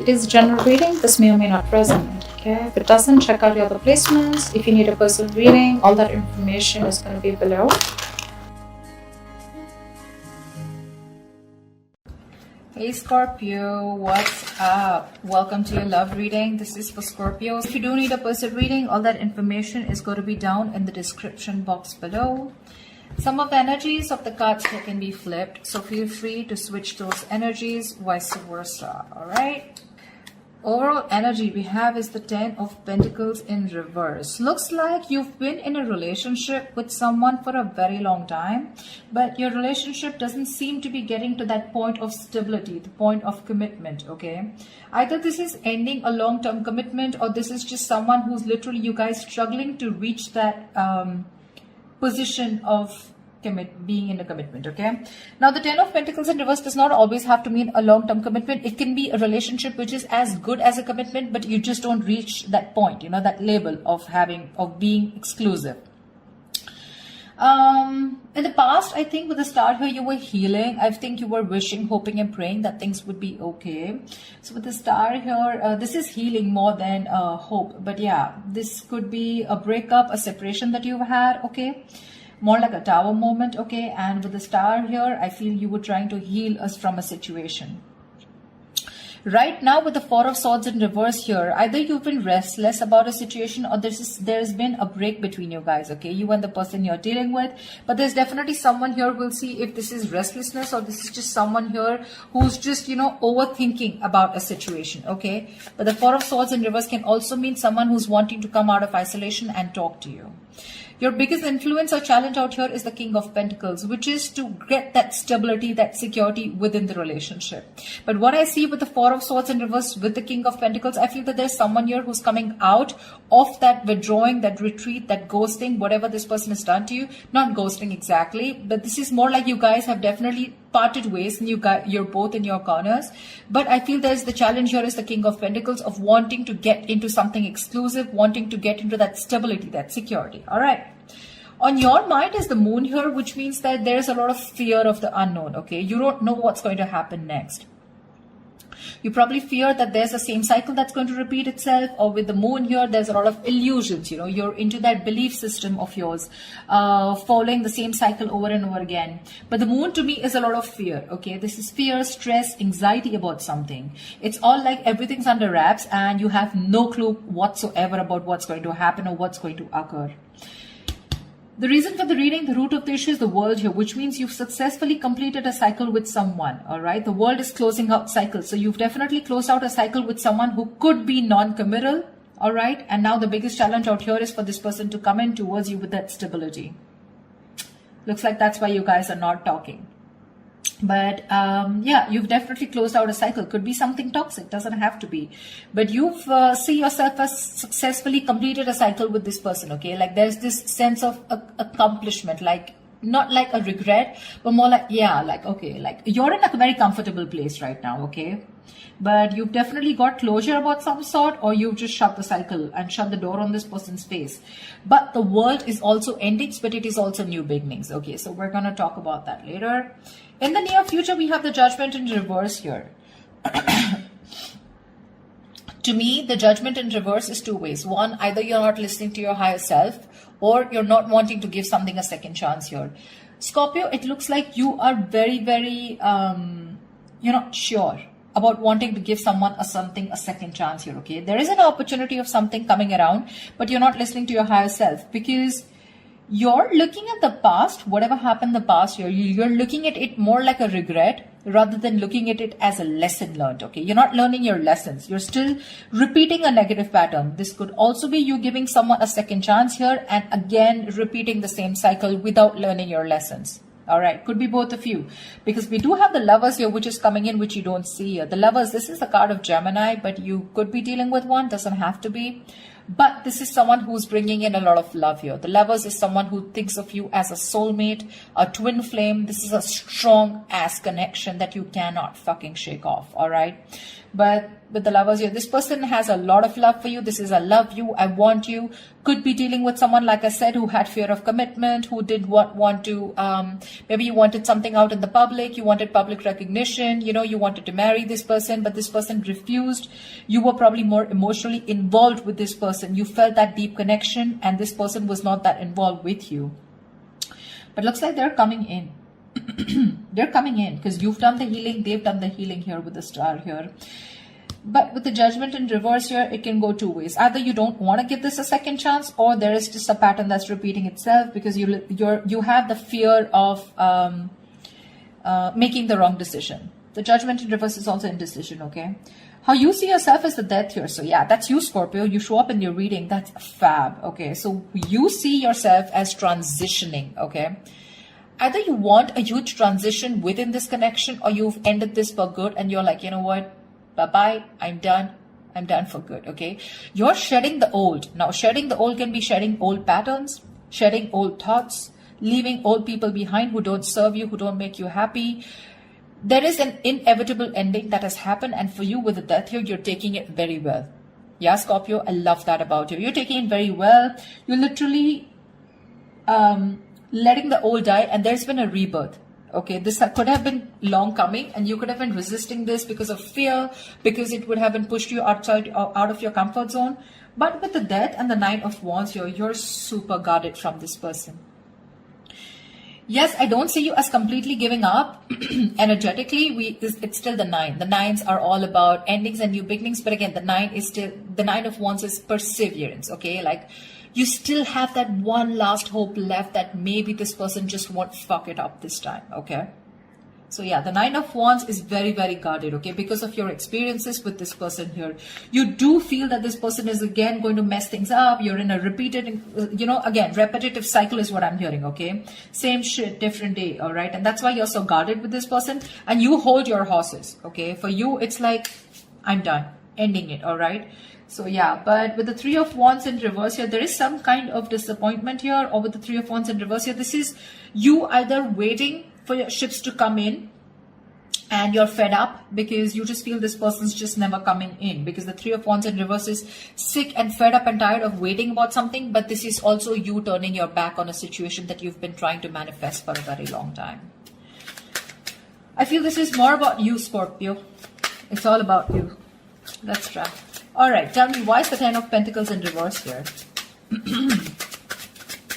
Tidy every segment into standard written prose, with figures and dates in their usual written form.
It is general reading. This may or may not resonate. Okay, if it doesn't, check out your other placements. If you need a personal reading, all that information is going to be below. Hey Scorpio, what's up? Welcome to your love reading. This is for Scorpio. If you do need a personal reading, all that information is going to be down in the description box below. Some of the energies of the cards here can be flipped, so feel free to switch those energies, vice versa. All right. Overall energy we have is the 10 of Pentacles in reverse. Looks like you've been in a relationship with someone for a very long time, but your relationship doesn't seem to be getting to that point of stability, the point of commitment, okay? Either this is ending a long-term commitment, or this is just someone who's literally, you guys struggling to reach that position of being in a commitment. Okay, now the 10 of Pentacles in reverse does not always have to mean a long-term commitment. It can be a relationship which is as good as a commitment, but you just don't reach that point, you know, that label of being exclusive. In the past, I think with the star here, you were healing. I think you were wishing, hoping and praying that things would be okay. So with the star here, this is healing more than hope. But yeah, this could be a breakup, a separation that you've had, okay? More like a tower moment, okay? And with the star here, I feel you were trying to heal us from a situation. Right now, with the Four of Swords in reverse here, either you've been restless about a situation, or there's been a break between you guys, okay? You and the person you're dealing with. But there's definitely someone here. We'll see if this is restlessness or this is just someone here who's just, you know, overthinking about a situation, okay? But the Four of Swords in reverse can also mean someone who's wanting to come out of isolation and talk to you. Your biggest influence or challenge out here is the King of Pentacles, which is to get that stability, that security within the relationship. But what I see with the Four of Swords in reverse with the King of Pentacles, I feel that there's someone here who's coming out of that withdrawing, that retreat, that ghosting, whatever this person has done to you. Not ghosting exactly, but this is more like you guys have definitely parted ways and you're both in your corners. But I feel there's the challenge here is the King of Pentacles of wanting to get into something exclusive, wanting to get into that stability, that security. All right. On your mind is the Moon here, which means that there's a lot of fear of the unknown, okay? You don't know what's going to happen next. You probably fear that there's a same cycle that's going to repeat itself, or with the Moon here, there's a lot of illusions, you know, you're into that belief system of yours, following the same cycle over and over again. But the Moon to me is a lot of fear, okay? This is fear, stress, anxiety about something. It's all like everything's under wraps and you have no clue whatsoever about what's going to happen or what's going to occur. The reason for the reading, the root of the issue is the world here, which means you've successfully completed a cycle with someone, all right? The world is closing out cycles. So you've definitely closed out a cycle with someone who could be non-committal, all right? And now the biggest challenge out here is for this person to come in towards you with that stability. Looks like that's why you guys are not talking. But yeah, you've definitely closed out a cycle. Could be something toxic, doesn't have to be. But you've see yourself as successfully completed a cycle with this person, okay? Like there's this sense of accomplishment, like not like a regret, but more like, yeah, like, okay, like you're in a very comfortable place right now, okay? But you've definitely got closure about some sort, or you've just shut the cycle and shut the door on this person's face. But the world is also endings, but it is also new beginnings, okay? So we're going to talk about that later. In the near future, we have the Judgment in reverse here. To me, the Judgment in reverse is two ways. One, either you're not listening to your higher self, or you're not wanting to give something a second chance here. Scorpio, it looks like you are very, very, you're not sure about wanting to give someone a second chance here, okay? There is an opportunity of something coming around, but you're not listening to your higher self because you're looking at the past, whatever happened in the past year, you're looking at it more like a regret rather than looking at it as a lesson learned, okay? You're not learning your lessons. You're still repeating a negative pattern. This could also be you giving someone a second chance here and again repeating the same cycle without learning your lessons. All right, could be both of you, because we do have the Lovers here, which is coming in, which you don't see here. The Lovers, this is the card of Gemini, but you could be dealing with one, doesn't have to be. But this is someone who's bringing in a lot of love here. The Lovers is someone who thinks of you as a soulmate, a twin flame. This is a strong ass connection that you cannot fucking shake off, all right? But with the Lovers here, this person has a lot of love for you. This is a love you, I want you. Could be dealing with someone, like I said, who had fear of commitment, who did want to, maybe you wanted something out in the public, you wanted public recognition, you know, you wanted to marry this person, but this person refused. You were probably more emotionally involved with this person. You felt that deep connection, and this person was not that involved with you. But looks like they're coming in. They're coming in because you've done the healing, they've done the healing here with the Star here. But with the Judgment in reverse here, it can go two ways. Either you don't want to give this a second chance, or there is just a pattern that's repeating itself because you have the fear of making the wrong decision. The Judgment in reverse is also indecision, okay? How you see yourself is the Death here. So yeah, that's you, Scorpio. You show up in your reading. That's fab, okay? So you see yourself as transitioning, okay? Either you want a huge transition within this connection, or you've ended this for good and you're like, you know what? Bye-bye. I'm done. I'm done for good. Okay. You're shedding the old. Now, shedding the old can be shedding old patterns, shedding old thoughts, leaving old people behind who don't serve you, who don't make you happy. There is an inevitable ending that has happened. And for you with the Death here, you're taking it very well. Yeah, Scorpio, I love that about you. You're taking it very well. You're literally letting the old die, and there's been a rebirth. Okay, this could have been long coming, and you could have been resisting this because of fear, because it would have been pushed you out of your comfort zone. But with the Death and the Nine of Wands here, you're super guarded from this person. Yes, I don't see you as completely giving up. Energetically, it's still the Nine. The Nines are all about endings and new beginnings. But again, the Nine of Wands is perseverance. Okay, like you still have that one last hope left that maybe this person just won't fuck it up this time. Okay. So yeah, the Nine of Wands is very, very guarded, okay? Because of your experiences with this person here. You do feel that this person is again going to mess things up. You're in a repeated, again, repetitive cycle is what I'm hearing, okay? Same shit, different day, all right? And that's why you're so guarded with this person. And you hold your horses, okay? For you, it's like, I'm done, ending it, all right? So yeah, but with the Three of Wands in reverse here, there is some kind of disappointment here. Or with the Three of Wands in reverse here, this is you either waiting for your ships to come in and you're fed up because you just feel this person's just never coming in, because the Three of Wands in reverse is sick and fed up and tired of waiting about something. But this is also you turning your back on a situation that you've been trying to manifest for a very long time. I feel this is more about you, Scorpio. It's all about you. Let's try. All right, tell me, why is the Ten of Pentacles in reverse here?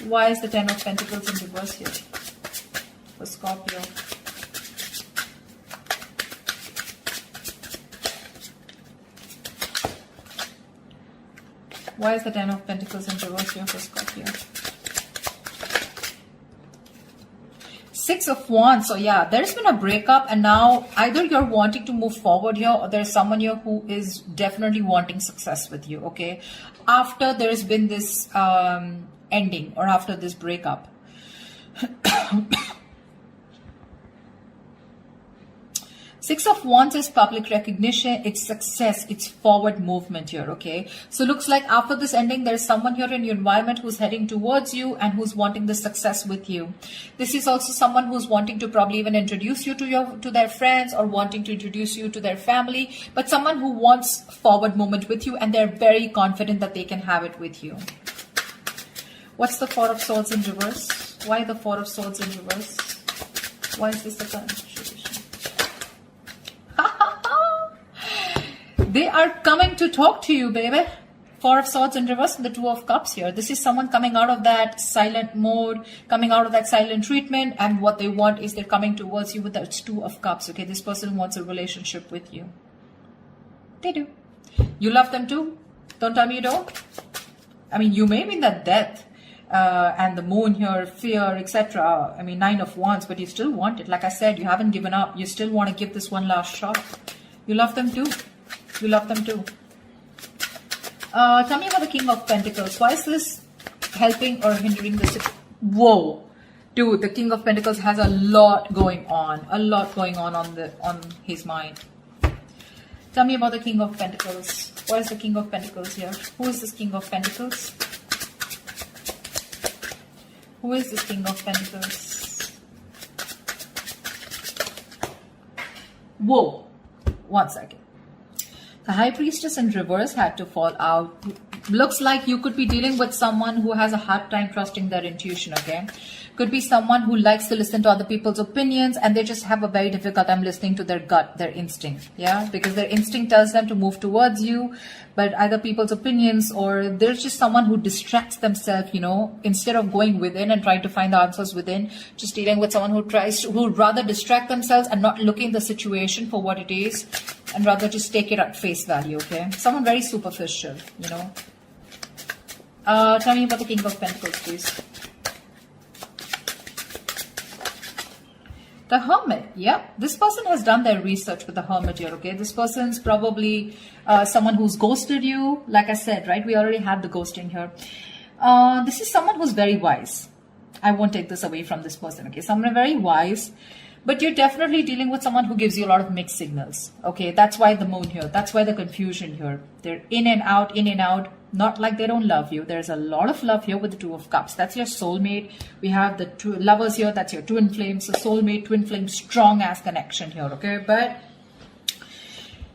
Why is the Ten of Pentacles in reverse here for Scorpio? Why is the Ten of Pentacles in reverse here for Scorpio? Six of Wands. So yeah, there's been a breakup, and now either you're wanting to move forward here, or there's someone here who is definitely wanting success with you, okay? After there's been this ending, or after this breakup. Six of Wands is public recognition, it's success, it's forward movement here, okay? So looks like after this ending, there's someone here in your environment who's heading towards you and who's wanting the success with you. This is also someone who's wanting to probably even introduce you to their friends, or wanting to introduce you to their family, but someone who wants forward movement with you, and they're very confident that they can have it with you. What's the Four of Swords in reverse? Why the Four of Swords in reverse? Why is this the current? They are coming to talk to you, baby. Four of Swords in reverse and the Two of Cups here. This is someone coming out of that silent mode, coming out of that silent treatment, and what they want is they're coming towards you with that Two of Cups, okay? This person wants a relationship with you. They do. You love them too. Don't tell me you don't. I mean, you may be in that Death and the Moon here, fear, etc. I mean, Nine of Wands, but you still want it. Like I said, you haven't given up. You still want to give this one last shot. You love them too. You love them too. Tell me about the King of Pentacles. Why is this helping or hindering this? Whoa. Dude, the King of Pentacles has a lot going on. A lot going on his mind. Tell Tell me about the King of Pentacles. What is the King of Pentacles here? Who is this King of Pentacles? Who is this King of Pentacles? Whoa. 1 second. The High Priestess in reverse had to fall out. Looks like you could be dealing with someone who has a hard time trusting their intuition, okay? Could be someone who likes to listen to other people's opinions and they just have a very difficult time listening to their gut, their instinct, yeah? Because their instinct tells them to move towards you, but either people's opinions or there's just someone who distracts themselves, you know, instead of going within and trying to find the answers within, just dealing with someone who would rather distract themselves and not look in the situation for what it is and rather just take it at face value, okay? Someone very superficial, you know. Tell me about the King of Pentacles, please. The Hermit, yeah. This person has done their research with the Hermit here, okay? This person's probably someone who's ghosted you. Like I said, right? We already had the ghosting here. This is someone who's very wise. I won't take this away from this person, okay? Someone very wise. But you're definitely dealing with someone who gives you a lot of mixed signals, okay? That's why the moon here. That's why the confusion here. They're in and out, in and out. Not like they don't love you. There's a lot of love here with the Two of Cups. That's your soulmate. We have the two lovers here. That's your twin flames. The soulmate, twin flame, strong ass connection here, okay? But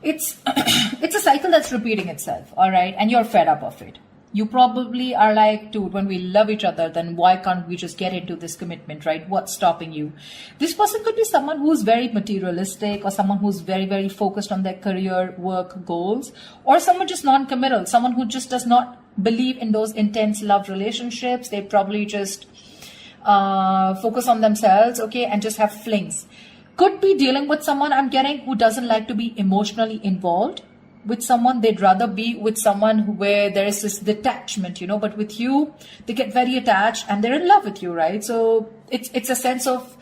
it's it's a cycle that's repeating itself, all right? And you're fed up of it. You probably are like, dude, when we love each other, then why can't we just get into this commitment, right? What's stopping you? This person could be someone who's very materialistic or someone who's very, very focused on their career, work, goals, or someone just non-committal, someone who just does not believe in those intense love relationships. They probably just focus on themselves, okay, and just have flings. Could be dealing with someone, I'm getting, who doesn't like to be emotionally involved with someone. They'd rather be with someone where there is this detachment, you know, but with you, they get very attached and they're in love with you, right? So it's a sense of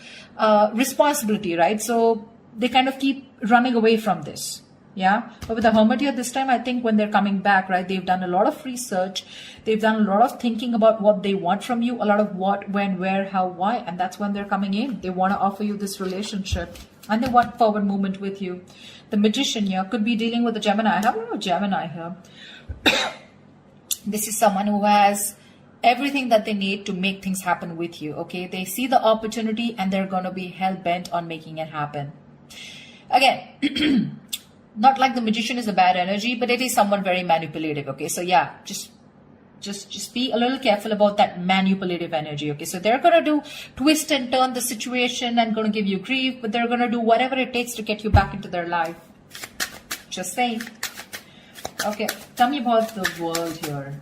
responsibility, right? So they kind of keep running away from this, yeah? But with the Hermit here this time, I think when they're coming back, right, they've done a lot of research. They've done a lot of thinking about what they want from you, a lot of what, when, where, how, why, and that's when they're coming in. They want to offer you this relationship. And they want forward movement with you. The Magician here could be dealing with a Gemini. I have a lot of Gemini here. This is someone who has everything that they need to make things happen with you, okay? They see the opportunity and they're going to be hell-bent on making it happen. Again, not like the Magician is a bad energy, but it is someone very manipulative, okay? So yeah, just be a little careful about that manipulative energy, okay? So they're going to do twist and turn the situation and going to give you grief, but they're going to do whatever it takes to get you back into their life. Just saying. Okay, tell me about the world here.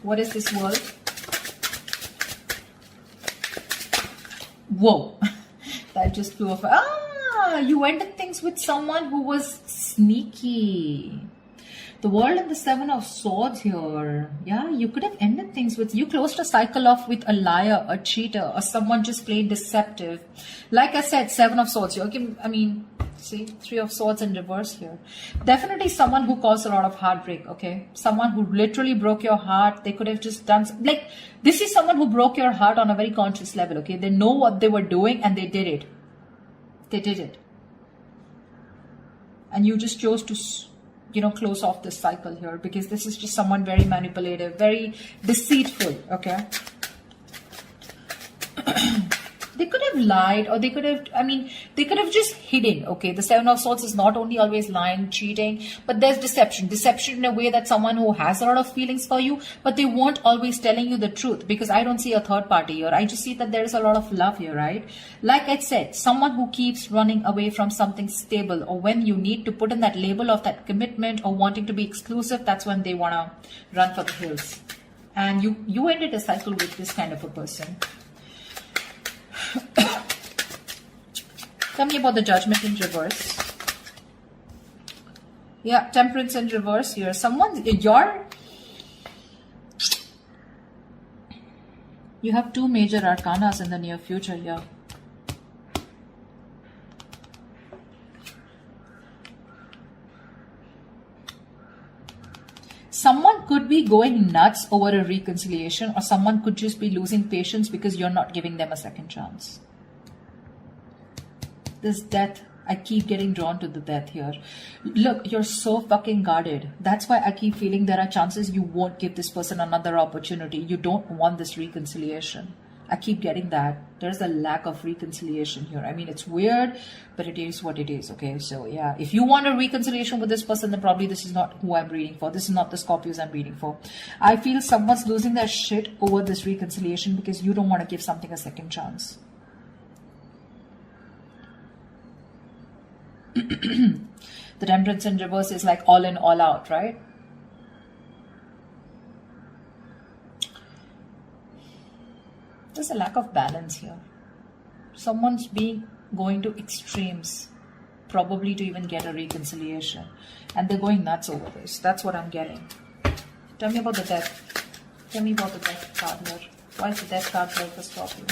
What is this world? Whoa. That just flew off. Ah, you ended things with someone who was sneaky. The World and the Seven of Swords here. Yeah, you could have ended things with, you closed a cycle off with a liar, a cheater, or someone just plain deceptive. Like I said, Seven of Swords. Okay, I mean, see, Three of Swords in reverse here. Definitely someone who caused a lot of heartbreak, okay? Someone who literally broke your heart. They could have just done, like, this is someone who broke your heart on a very conscious level, okay? They know what they were doing and they did it. They did it. And you just chose to, you know, close off this cycle here because this is just someone very manipulative, very deceitful, okay? They could have lied, or they could have, I mean, they could have just hidden, okay? The Seven of Swords is not only always lying, cheating, but there's deception. Deception in a way that someone who has a lot of feelings for you, but they won't always telling you the truth, because I don't see a third party here. I just see that there is a lot of love here, right? Like I said, someone who keeps running away from something stable, or when you need to put in that label of that commitment or wanting to be exclusive, that's when they want to run for the hills. And you ended a cycle with this kind of a person. Tell me about the Judgment in reverse. Yeah, Temperance in reverse here. Someone, you have two major arcanas in the near future here. Someone could be going nuts over a reconciliation, or someone could just be losing patience because you're not giving them a second chance. This Death I keep getting drawn to the death here. Look, you're so fucking guarded. That's why I keep feeling there are chances you won't give this person another opportunity. You don't want this reconciliation. I keep getting that. There's a lack of reconciliation here. I mean, it's weird, but it is what it is, okay? So, yeah, if you want a reconciliation with this person, then probably this is not who I'm reading for. This is not the Scorpios I'm reading for. I feel someone's losing their shit over this reconciliation because you don't want to give something a second chance. The Temperance in reverse is like all in, all out, right? There's a lack of balance here. Someone's going to extremes, probably to even get a reconciliation. And they're going nuts over this. That's what I'm getting. Tell me about the death. Tell me about the death card here. Why is the death card here for Scorpio?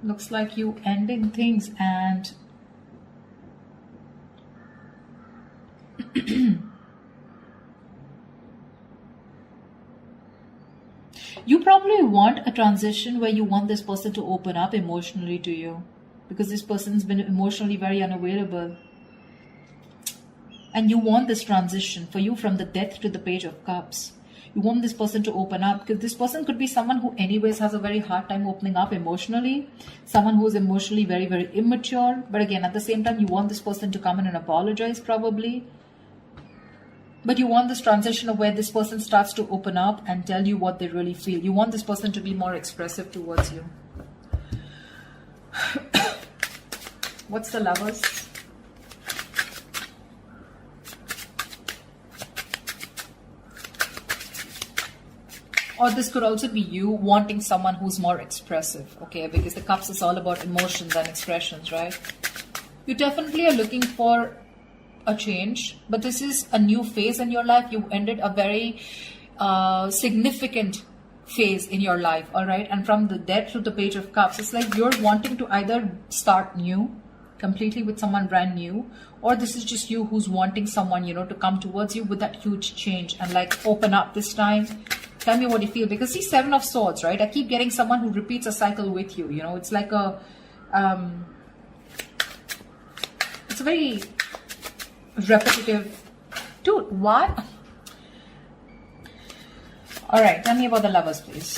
Looks like you ending things and you probably want a transition where you want this person to open up emotionally to you because this person's been emotionally very unavailable. And you want this transition for you from the death to the Page of Cups. You want this person to open up because this person could be someone who anyways has a very hard time opening up emotionally. Someone who is emotionally very, very immature. But again, at the same time, you want this person to come in and apologize probably. But you want this transition of where this person starts to open up and tell you what they really feel. You want this person to be more expressive towards you. What's the Lovers? Or this could also be you wanting someone who's more expressive, okay? Because the Cups is all about emotions and expressions, right? You definitely are looking for a change, but this is a new phase in your life. You ended a very significant phase in your life, all right? And from the Death to the Page of Cups, it's like you're wanting to either start new, completely with someone brand new, or this is just you who's wanting someone, you know, to come towards you with that huge change and like open up this time. Tell me what you feel, because see, Seven of Swords, right? I keep getting someone who repeats a cycle with you. You know, it's like a, it's a very repetitive. Dude, what? All right, tell me about the Lovers, please.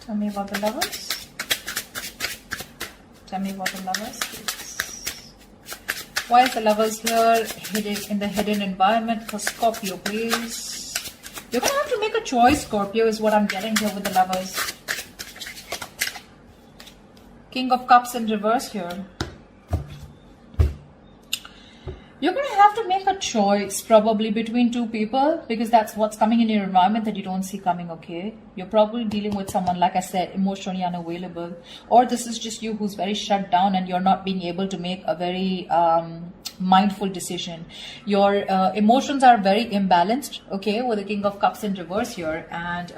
Tell me about the Lovers. Tell me about the Lovers, please. Why is the Lovers here hidden in the hidden environment for Scorpio, please? You're going to have to make a choice, Scorpio, is what I'm getting here with the Lovers. King of Cups in reverse here. You're going to have to make a choice probably between two people because that's what's coming in your environment that you don't see coming, okay? You're probably dealing with someone, like I said, emotionally unavailable. Or this is just you who's very shut down and you're not being able to make a very mindful decision. Your emotions are very imbalanced, okay, with the King of Cups in reverse here. And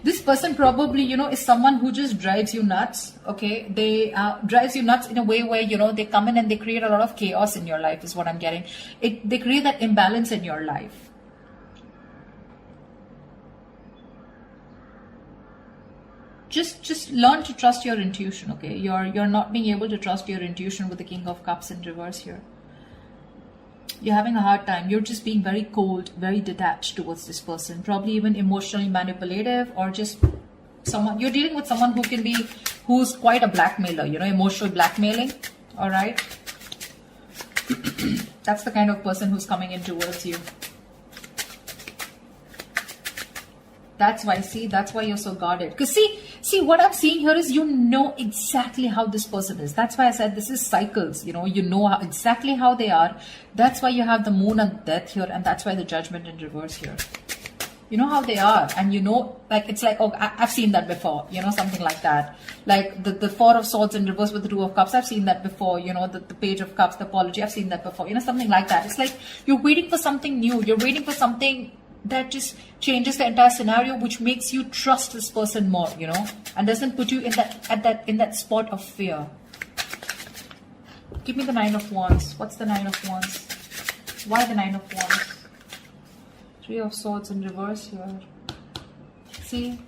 this person probably, you know, is someone who just drives you nuts, okay? They drives you nuts in a way where, you know, they come in and they create a lot of chaos in your life is what I'm getting. They create that imbalance in your life. Just learn to trust your intuition, okay? You're not being able to trust your intuition with the King of Cups in reverse here. You're having a hard time. You're just being very cold, very detached towards this person. Probably even emotionally manipulative, or just someone, you're dealing with someone who's quite a blackmailer, you know, emotional blackmailing. All right. That's the kind of person who's coming in towards you. That's why, see, that's why you're so guarded. Because see, what I'm seeing here is you know exactly how this person is. That's why I said this is cycles, you know exactly how they are. That's why you have the Moon and Death here, and that's why the Judgment in reverse here. You know how they are, and you know, like, it's like, oh, I've seen that before, you know, something like that. Like the Four of Swords in reverse with the Two of Cups, I've seen that before, you know, the Page of Cups, the apology, I've seen that before, you know, something like that. It's like you're waiting for something new. You're waiting for something that just changes the entire scenario, which makes you trust this person more, you know, and doesn't put you in that spot of fear. Give me the Nine of Wands. What's the Nine of Wands? Why the Nine of Wands? Three of Swords in reverse here. See,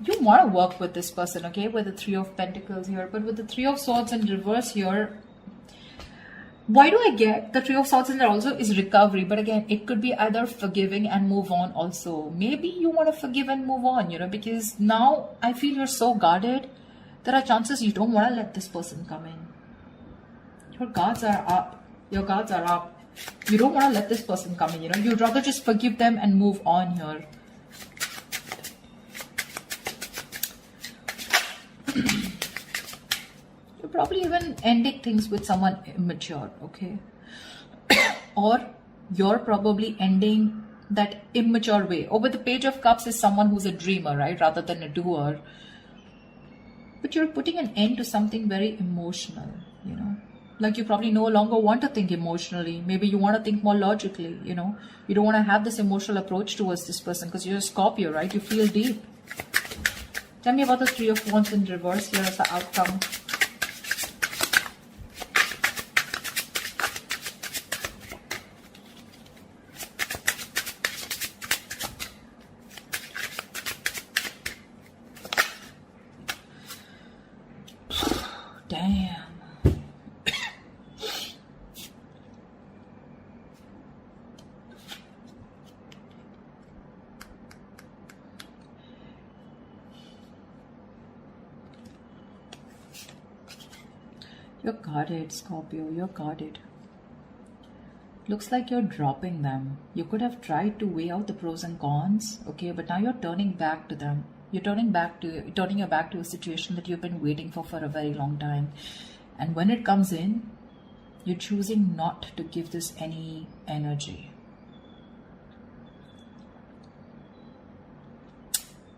you want to work with this person, okay, with the Three of Pentacles here, but with the Three of Swords in reverse here, why do I get the Three of Swords in there also is recovery? But again, it could be either forgiving and move on also. Maybe you want to forgive and move on, you know, because now I feel you're so guarded. There are chances you don't want to let this person come in. Your guards are up. Your guards are up. You don't want to let this person come in, you know. You'd rather just forgive them and move on here. You're probably even ending things with someone immature, okay? Or you're probably ending that immature way. Or with the Page of Cups is someone who's a dreamer, right? Rather than a doer. But you're putting an end to something very emotional, you know? Like you probably no longer want to think emotionally. Maybe you want to think more logically, you know? You don't want to have this emotional approach towards this person because you're a Scorpio, right? You feel deep. Tell me about the Three of Wands in reverse here as the outcome. Damn. You're guarded, Scorpio. You're guarded. Looks like you're dropping them. You could have tried to weigh out the pros and cons, okay, but now you're turning back to them. You're turning your back to a situation that you've been waiting for a very long time. And when it comes in, you're choosing not to give this any energy.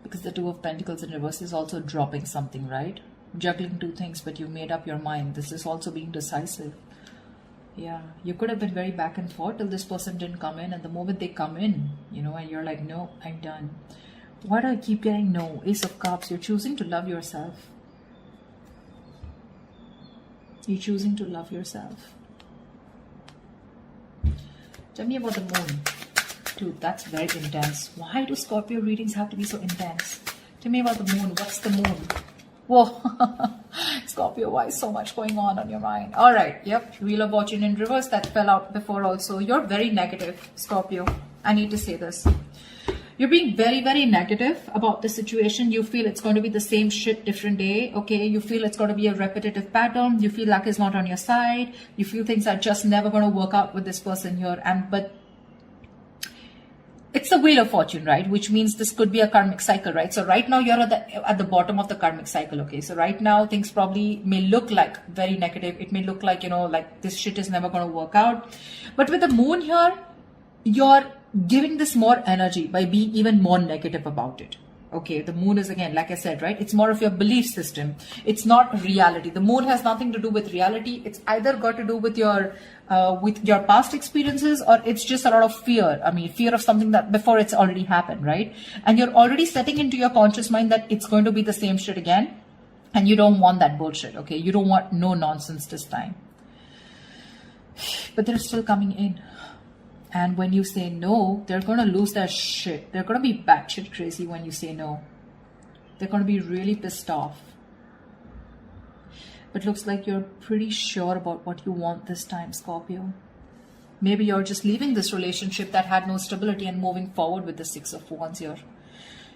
Because the Two of Pentacles in reverse is also dropping something, right? Juggling two things, but you made up your mind. This is also being decisive. Yeah, you could have been very back and forth till this person didn't come in, and the moment they come in, you know, and you're like, no, I'm done. Why do I keep getting no? Ace of Cups. You're choosing to love yourself. You're choosing to love yourself. Tell me about the moon. Dude, that's very intense. Why do Scorpio readings have to be so intense? Tell me about the moon. What's the moon? Whoa. Scorpio, why is so much going on your mind? All right. Yep. Wheel of Fortune in reverse. That fell out before also. You're very negative, Scorpio. I need to say this. You're being very, very negative about the situation. You feel it's going to be the same shit, different day. Okay. You feel it's going to be a repetitive pattern. You feel luck is not on your side. You feel things are just never going to work out with this person here. But it's the Wheel of Fortune, right? Which means this could be a karmic cycle, right? So right now you're at the bottom of the karmic cycle, okay? So right now things probably may look like very negative. It may look like, you know, like this shit is never going to work out. But with the moon here, you're giving this more energy by being even more negative about it. Okay, the moon is, again, like I said, right? It's more of your belief system. It's not reality. The moon has nothing to do with reality. It's either got to do with your past experiences, or it's just a lot of fear. I mean, fear of something that before it's already happened, right? And you're already setting into your conscious mind that it's going to be the same shit again. And you don't want that bullshit, okay? You don't want no nonsense this time. But they're still coming in. And when you say no, they're going to lose their shit. They're going to be batshit crazy when you say no. They're going to be really pissed off. But looks like you're pretty sure about what you want this time, Scorpio. Maybe you're just leaving this relationship that had no stability and moving forward with the Six of Wands here.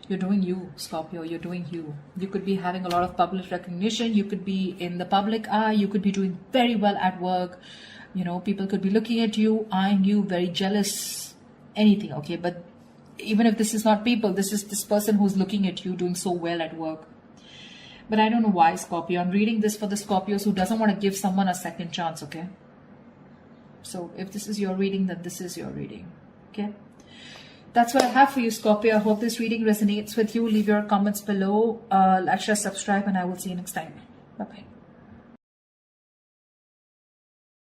You're doing you, Scorpio. You're doing you. You could be having a lot of public recognition. You could be in the public eye. You could be doing very well at work. You know, people could be looking at you, eyeing you, very jealous, anything, okay? But even if this is not people, this is this person who's looking at you doing so well at work. But I don't know why, Scorpio. I'm reading this for the Scorpios who doesn't want to give someone a second chance, okay? So if this is your reading, then this is your reading, okay? That's what I have for you, Scorpio. I hope this reading resonates with you. Leave your comments below. Like, share, subscribe, and I will see you next time. Bye-bye.